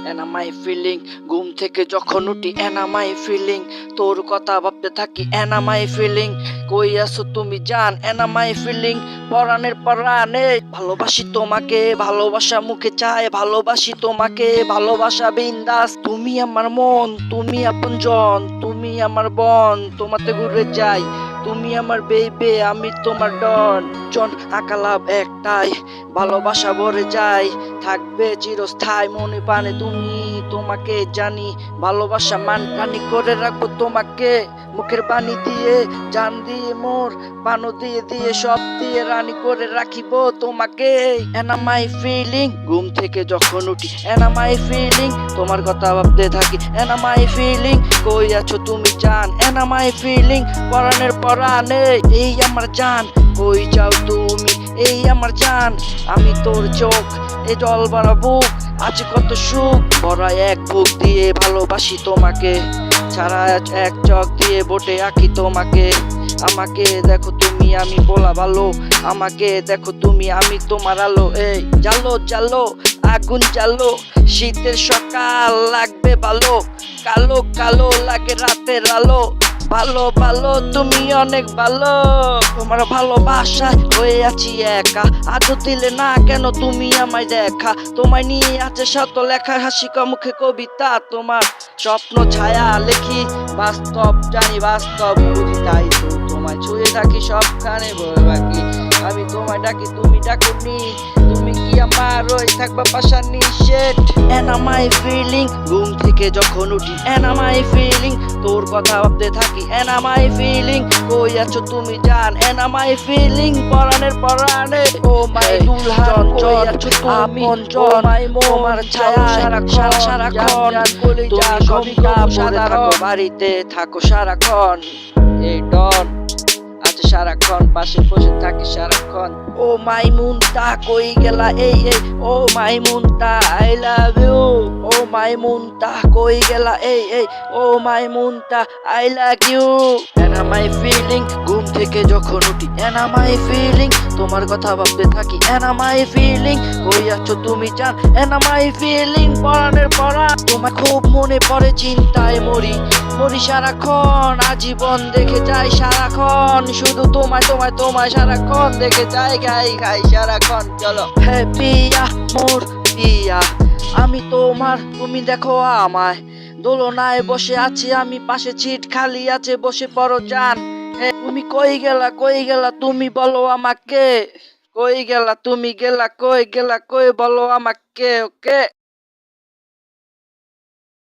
Ena my feeling ঘুম থেকে যখন উঠি এনা মাই ফিলিং তোর কথা ভাবতে থাকি এনা মাই ফিলিং কই আছো তুমি জান এনা মাই ফিলিং পরাণের পরাণে ভালোবাসি তোমাকে ভালোবাসা মুখে চায় ভালোবাসি তোমাকে ভালোবাসা বিন্দাস তুমি আমার মন তুমি আপনজন তুমি আমার বন তোমাতে ঘুরে যাই তুমি আমার বেবে আমি তোমার ডন জন আকালাভ একটাই ভালোবাসা ভরে যায় থাকবে চিরস্থায়ী মনে প্রাণে তুমি তোমাকে জানি ভালোবাসা মান রানি করে রাখবো তোমাকে মুখের পানি দিয়ে জান দিয়ে মোর পানো দিয়ে দিয়ে সব দিয়ে রানী করে রাখিব তোমাকে এনা মাই ফিলিং ঘুম থেকে যখন উঠি এনা মাই ফিলিং তোমার কথা ভাবতে থাকি এনা মাই ফিলিং কই আছো তুমি জান এনা মাই ফিলিং পরাণের পরাণে এই আমার জান কই যাও তুমি এই আমার জান আমি তোর চোখ এই জল ভরা বুক আছে কত সুখ ভরা এক বুক দিয়ে ভালোবাসি তোমাকে ছাড়া এক চোখ দিয়ে বটে আঁকি তোমাকে আমাকে দেখো তুমি আমি বলা ভালো আমাকে দেখো তুমি আমি তোমার আলো এই জালো জালো আগুন জালো শীতের সকাল লাগবে ভালো কালো কালো লাগে রাতের আলো ভালো ভালো তুমি অনেক ভালো তোমার ভালোবাসায় হয়ে আছি একা আজও দিলে না কেন তুমি আমায় দেখা তোমায় নিয়ে আছে শত লেখা হাসি মুখে কবিতা তোমার স্বপ্ন ছায়া লেখি বাস্তব জানি বাস্তব বুঝি তাই তো তোমায় ছুঁয়ে থাকি সবখানে ভয় বাকি আমি তোমায় ডাকি তুমি ডাকুনি তুমি কি আমার ওই থাকবা পাশা নিষেধ এনা মাই ফিলিং ঘুম থেকে যখন উঠি এনা মাই ফিলিং তোর কথা ভাবতে থাকি এনা মাই ফিলিং কই আছো তুমি জান এনা মাই ফিলিং পরাণের পরাণে ও মাই দুলহান কই আছো তুমি ও মাই মোর ছায়া সারাক্ষণ তুমি কবিতা পড়ে থাকো বাড়িতে থাকো সারাক্ষণ এই ডন আছে সারাক্ষণ পাশে বসে থাকে সারাক্ষণ ও মাই মুনতা কই গেলা এই এই ও মাই মুনতা I love you O my মুনতা কই গেলা এই এই ও মাই মুনতা আই লাভ ইউ এনা মাই ফিলিং ঘুম থেকে যখন উঠি এনা মাই ফিলিং তোমার কথা ভাবতে থাকি এনা মাই ফিলিং কই আছো তুমি জান এনা মাই ফিলিং পরাণের পরা তোমার খুব মনে পড়ে চিন্তায় মরি মরি সারাক্ষণ আজীবন দেখে যাই সারাক্ষণ শুধু তোমায় তোমায় তোমায় সারাক্ষণ দেখে যাই গাই গাই সারাক্ষণ চলো হে পিয়া মোর পিয়া আমি তোমার তুমি দেখো আমায় দোলনায় বসে আছি আমি পাশে সিট খালি আছে বসে পড়ো জান তুমি কই গেলা তুমি বলো আমাকে কই গেলা তুমি গেলা কই বলো আমাকে ওকে।